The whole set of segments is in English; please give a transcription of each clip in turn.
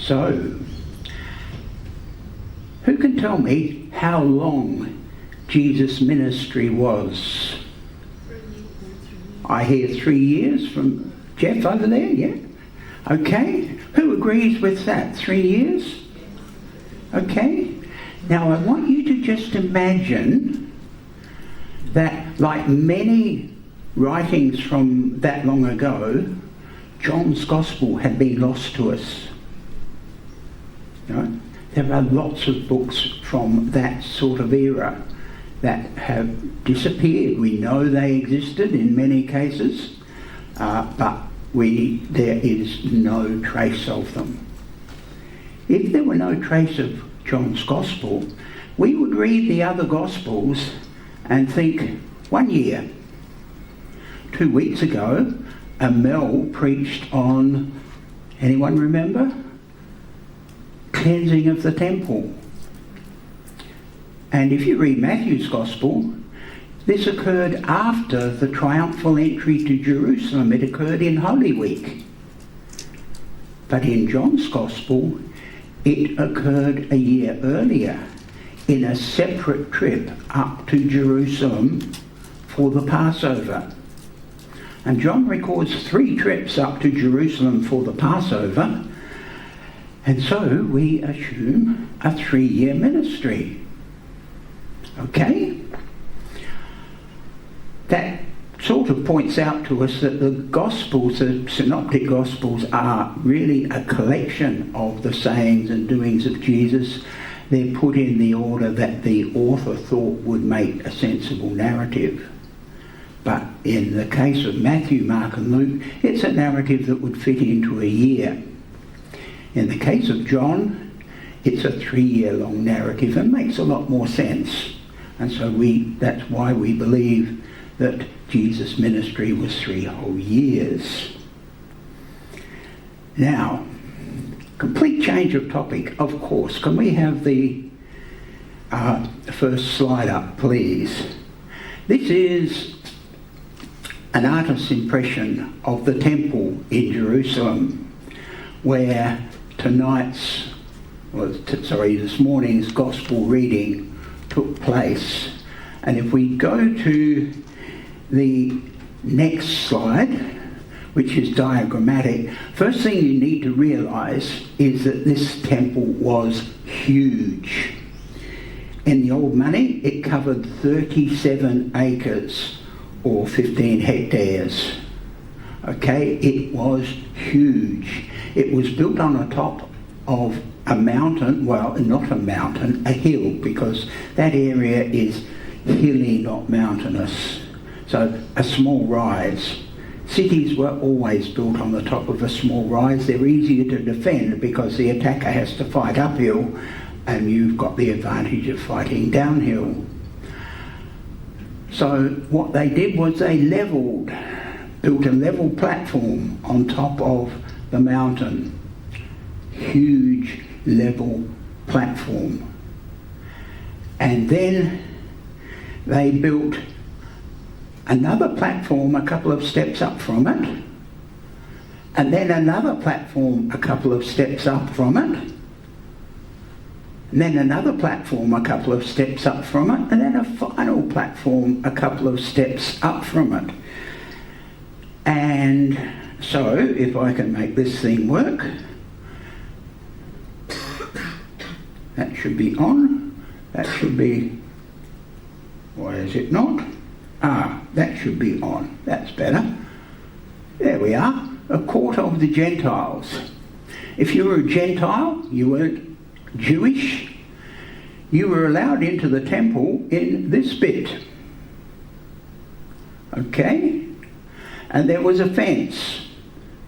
So, who can tell me how long Jesus' ministry was? I hear 3 years from Jeff over there, yeah? Okay, who agrees with that? 3 years? Okay, now I want you to just imagine that, like many writings from that long ago, John's Gospel had been lost to us. You know? There are lots of books from that sort of era that have disappeared. We know they existed in many cases, but there is no trace of them. If there were no trace of John's Gospel, we would read the other Gospels and think, 1 year. 2 weeks ago, Mel preached on, anyone remember? Cleansing of the temple. And if you read Matthew's Gospel, this occurred after the triumphal entry to Jerusalem. It occurred in Holy Week. But in John's Gospel, it occurred a year earlier in a separate trip up to Jerusalem for the Passover. And John records 3 trips up to Jerusalem for the Passover, and so we assume a 3-year ministry. Okay? That sort of points out to us that the Gospels, the Synoptic Gospels, are really a collection of the sayings and doings of Jesus. They're put in the order that the author thought would make a sensible narrative. But in the case of Matthew, Mark and Luke, it's a narrative that would fit into a year. In the case of John, it's a 3-year-long narrative and makes a lot more sense. And so that's why we believe that Jesus' ministry was 3 whole years. Now, complete change of topic, of course. Can we have the first slide up, please? This is an artist's impression of the temple in Jerusalem, where this morning's gospel reading took place. And if we go to the next slide, which is diagrammatic, first thing you need to realise is that this temple was huge. In the old money, it covered 37 acres or 15 hectares. Okay, it was huge. It was built on the top of a mountain, well, not a mountain, a hill, because that area is hilly, not mountainous. So a small rise. Cities were always built on the top of a small rise. They're easier to defend because the attacker has to fight uphill and you've got the advantage of fighting downhill. So what they did was they built a level platform on top of the mountain. Huge level platform. And then they built another platform a couple of steps up from it, and then another platform a couple of steps up from it, and then another platform a couple of steps up from it, and then a final platform a couple of steps up from it. And so, if I can make this thing work, that should be on, that should be, why is it not? That should be on. That's better. There we are. A court of the Gentiles. If you were a Gentile, you weren't Jewish, you were allowed into the temple in this bit. Okay? And there was a fence.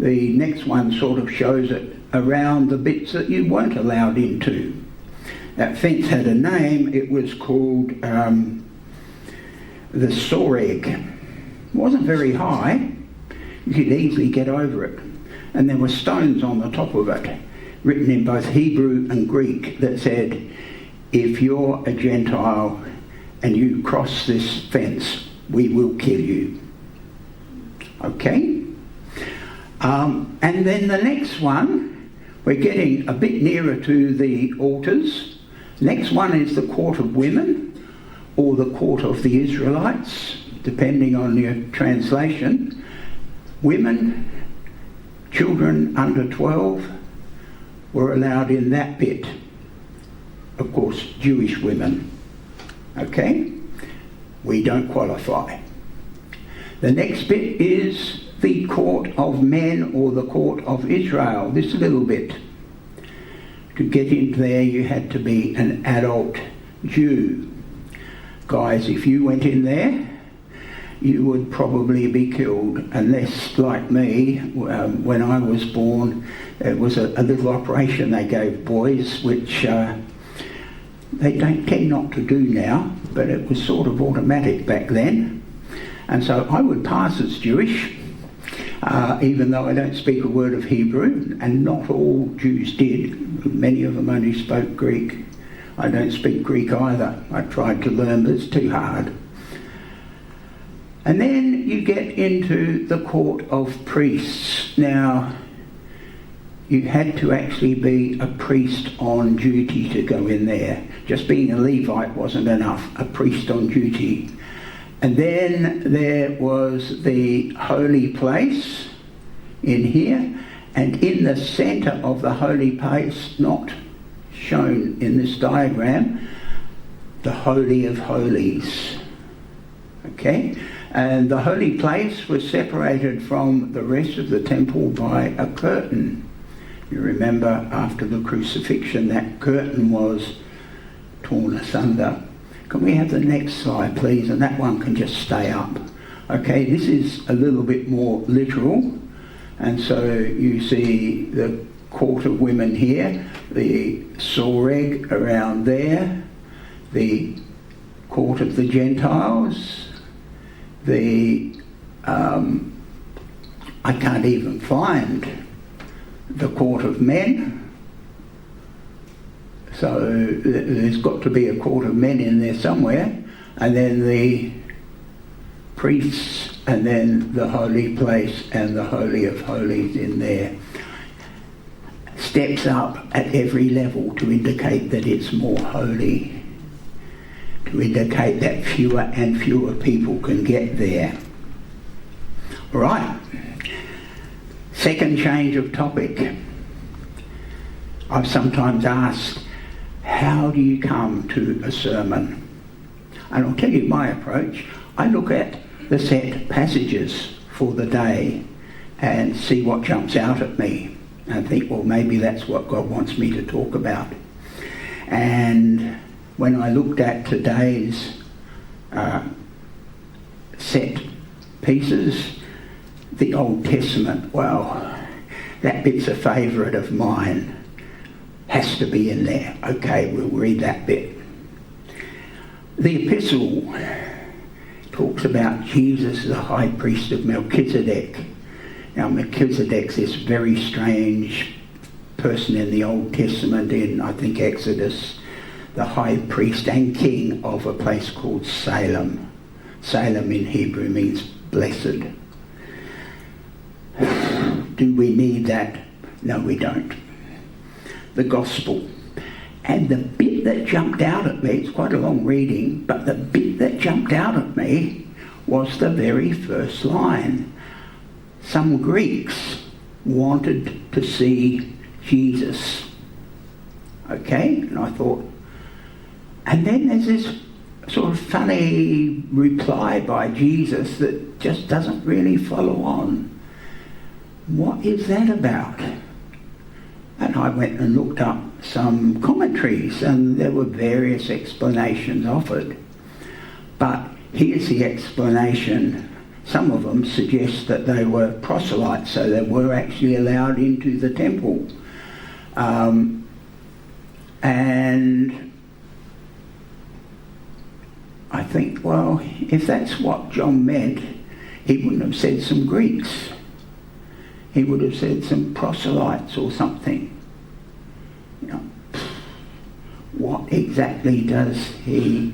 The next one sort of shows it around the bits that you weren't allowed into. That fence had a name. It was called the Soreg. It wasn't very high. You could easily get over it. And there were stones on the top of it, written in both Hebrew and Greek, that said, if you're a Gentile and you cross this fence, we will kill you. Okay? And then the next one We're getting a bit nearer to the altars. Next one is the court of women, or the court of the Israelites, depending on your translation. Women, children under 12 were allowed in that bit. Of course, Jewish women. Okay? We don't qualify. The next bit is the court of men, or the court of Israel. This little bit. To get into there, you had to be an adult Jew. Guys, if you went in there, you would probably be killed, unless, like me, when I was born, it was a little operation they gave boys, which they don't tend not to do now, but it was sort of automatic back then. And so I would pass as Jewish, even though I don't speak a word of Hebrew, and not all Jews did. Many of them only spoke Greek. I don't speak Greek either. I tried to learn, but it's too hard. And then you get into the court of priests. Now, you had to actually be a priest on duty to go in there. Just being a Levite wasn't enough. A priest on duty. And then there was the holy place in here, and in the centre of the holy place, not shown in this diagram, the Holy of Holies. Okay? And the holy place was separated from the rest of the temple by a curtain. You remember after the crucifixion, that curtain was torn asunder. Can we have the next slide, please? And that one can just stay up. Okay, this is a little bit more literal. And so you see the court of women here, the soreg around there, the court of the Gentiles, the I can't even find the court of men. So there's got to be a court of men in there somewhere, and then the priests, and then the holy place and the Holy of Holies in there. Steps up at every level to indicate that it's more holy, to indicate that fewer and fewer people can get there. All right. Second change of topic. I've sometimes asked, how do you come to a sermon? And I'll tell you my approach. I look at the set passages for the day and see what jumps out at me, and think, well, maybe that's what God wants me to talk about. And when I looked at today's set pieces, the Old Testament, well, that bit's a favourite of mine. Has to be in there. Okay, we'll read that bit. The epistle talks about Jesus, the high priest of Melchizedek. Now, Melchizedek's this very strange person in the Old Testament, in, I think, Exodus, the high priest and king of a place called Salem. Salem in Hebrew means blessed. Do we need that? No, we don't. The gospel. And the bit that jumped out at me, it's quite a long reading, but the bit that jumped out at me was the very first line. Some Greeks wanted to see Jesus. Okay? And I thought, and then there's this sort of funny reply by Jesus that just doesn't really follow on. What is that about? And I went and looked up some commentaries, and there were various explanations offered. But here's the explanation. Some of them suggest that they were proselytes, so they were actually allowed into the temple. And I think, well, if that's what John meant, he wouldn't have said some Greeks. He would have said some proselytes or something. You know, what exactly does he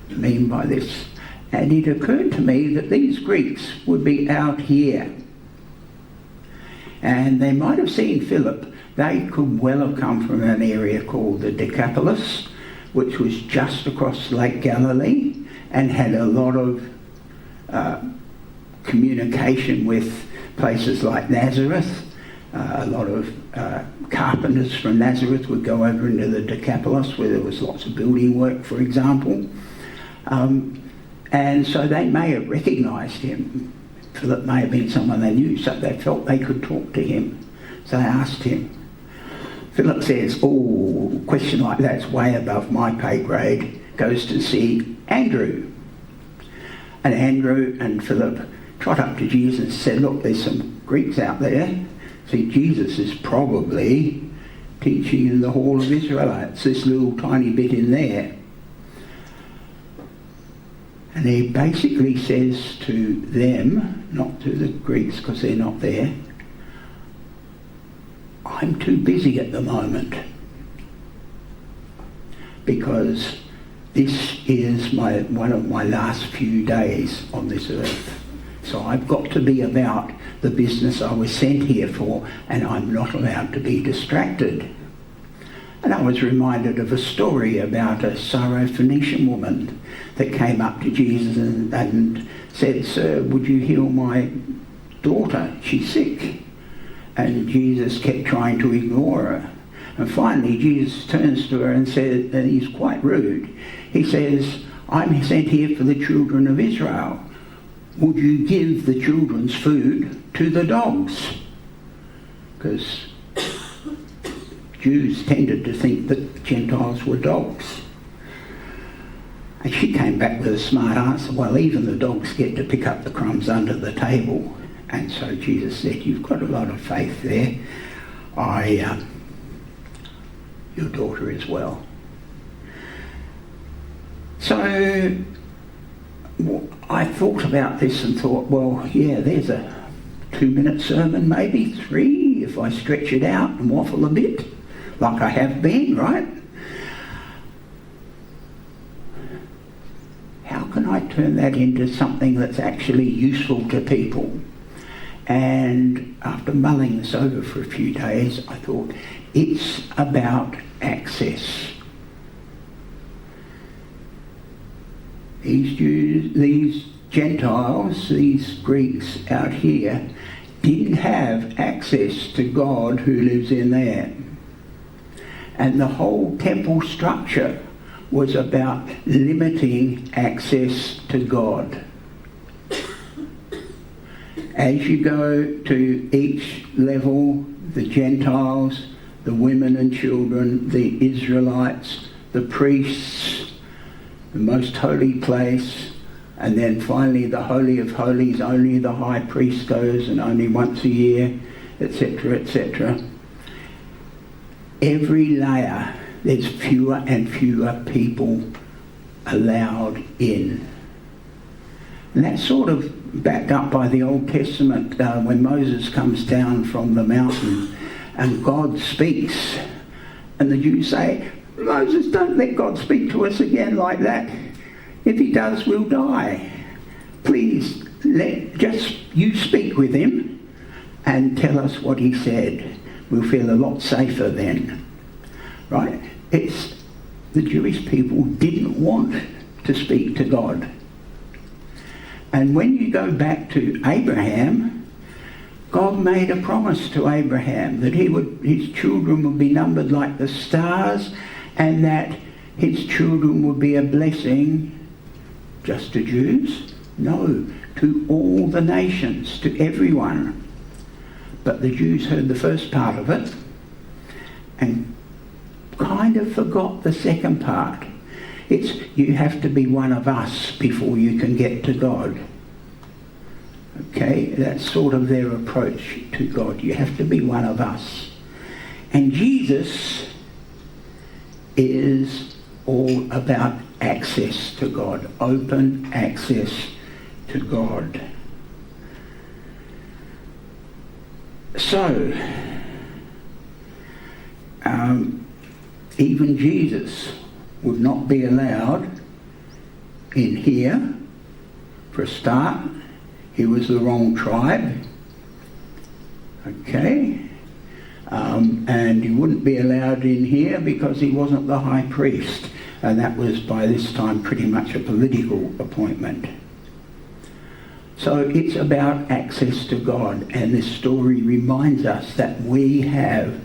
mean by this? And it occurred to me that these Greeks would be out here. And they might have seen Philip. they could well have come from an area called the Decapolis, which was just across Lake Galilee and had a lot of communication with places like Nazareth. A lot of carpenters from Nazareth would go over into the Decapolis where there was lots of building work, for example. And so they may have recognised him. Philip may have been someone they knew, so they felt they could talk to him. So they asked him. Philip says, oh, a question like that's way above my pay grade. Goes to see Andrew. And Andrew and Philip trot up to Jesus and said, look, there's some Greeks out there. See, Jesus is probably teaching in the Hall of Israelites, this little tiny bit in there. And he basically says to them, not to the Greeks because they're not there, I'm too busy at the moment because this is one of my last few days on this earth. So I've got to be about the business I was sent here for, and I'm not allowed to be distracted. And I was reminded of a story about a Syrophoenician woman that came up to Jesus and said, Sir, would you heal my daughter? She's sick. And Jesus kept trying to ignore her. And finally Jesus turns to her and says, and he's quite rude, he says, I'm sent here for the children of Israel. Would you give the children's food to the dogs? Because Jews tended to think that Gentiles were dogs. And she came back with a smart answer, well, even the dogs get to pick up the crumbs under the table. And so Jesus said, you've got a lot of faith there. Your daughter is well. So I thought about this and thought, well, yeah, there's a 2-minute sermon, maybe 3, if I stretch it out and waffle a bit, like I have been, right? How can I turn that into something that's actually useful to people? And after mulling this over for a few days, I thought, it's about access. These Jews, these Gentiles, these Greeks out here didn't have access to God who lives in there. And the whole temple structure was about limiting access to God. As you go to each level, the Gentiles, the women and children, the Israelites, the priests, the most holy place, and then finally the Holy of Holies, only the high priest goes and only once a year, etc., etc. Every layer, there's fewer and fewer people allowed in. And that's sort of backed up by the Old Testament when Moses comes down from the mountain and God speaks. And the Jews say, Moses, don't let God speak to us again like that. If he does, we'll die. Please, just you speak with him and tell us what he said. We'll feel a lot safer then. Right? The Jewish people didn't want to speak to God. And when you go back to Abraham, God made a promise to Abraham that his children would be numbered like the stars, and that his children would be a blessing just to Jews? No, to all the nations, to everyone. But the Jews heard the first part of it and kind of forgot the second part. It's you have to be one of us before you can get to God. Okay, that's sort of their approach to God. You have to be one of us. And Jesus is all about access to God, open access to God. So, even Jesus would not be allowed in here. For a start, he was the wrong tribe. Okay? and he wouldn't be allowed in here because he wasn't the high priest. And that was by this time pretty much a political appointment. So it's about access to God, and this story reminds us that we have,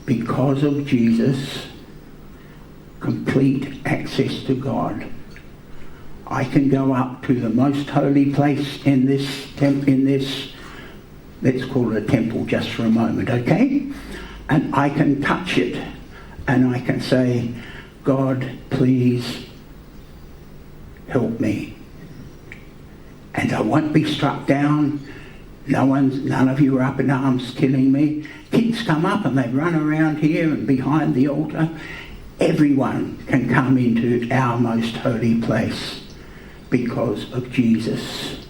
because of Jesus, complete access to God. I can go up to the most holy place in this let's call it a temple just for a moment, okay? And I can touch it, and I can say, God, please help me. And I won't be struck down. None of you are up in arms killing me. Kids come up and they run around here and behind the altar. Everyone can come into our most holy place because of Jesus.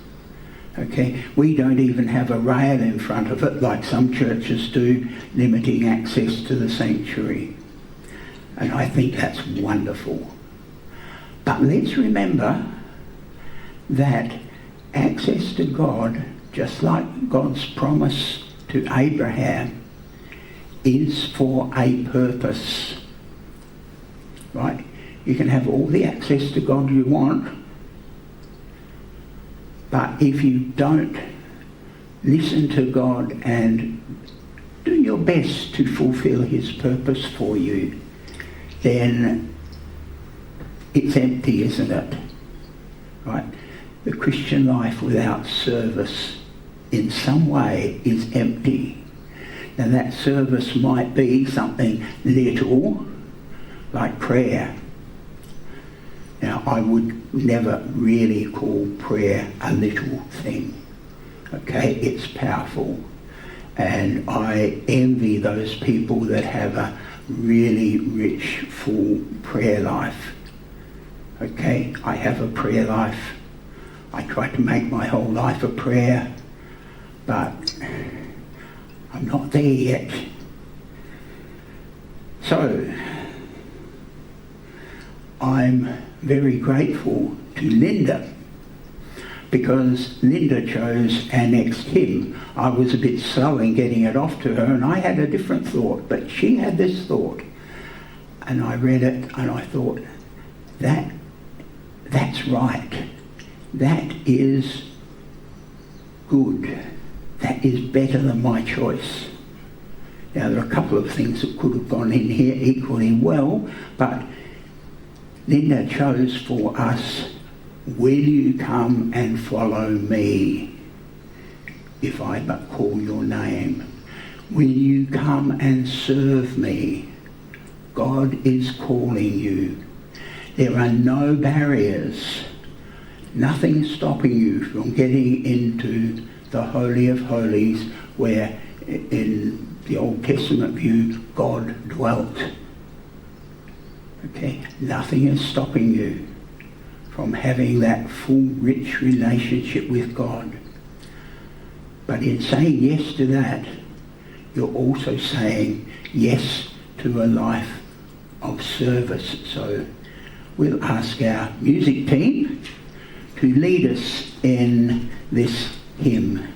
Okay, we don't even have a rail in front of it like some churches do, limiting access to the sanctuary. And I think that's wonderful. But let's remember that access to God, just like God's promise to Abraham, is for a purpose. Right? You can have all the access to God you want, but if you don't listen to God and do your best to fulfill his purpose for you, then it's empty, isn't it? Right? The Christian life without service in some way is empty. Now that service might be something little, like prayer. Now I would never really call prayer a little thing. Okay, it's powerful. And I envy those people that have a really rich, full prayer life. Okay, I have a prayer life. I try to make my whole life a prayer, but I'm not there yet. So, I'm very grateful to Linda, because Linda chose our next hymn. I was a bit slow in getting it off to her, and I had a different thought, but she had this thought. And I read it, and I thought, that's right. That is good. That is better than my choice. Now, there are a couple of things that could have gone in here equally well, but Linda chose for us, will you come and follow me if I but call your name? Will you come and serve me? God is calling you. There are no barriers, nothing stopping you from getting into the Holy of Holies where in the Old Testament view God dwelt. Okay, nothing is stopping you from having that full, rich relationship with God. But in saying yes to that, you're also saying yes to a life of service. So we'll ask our music team to lead us in this hymn.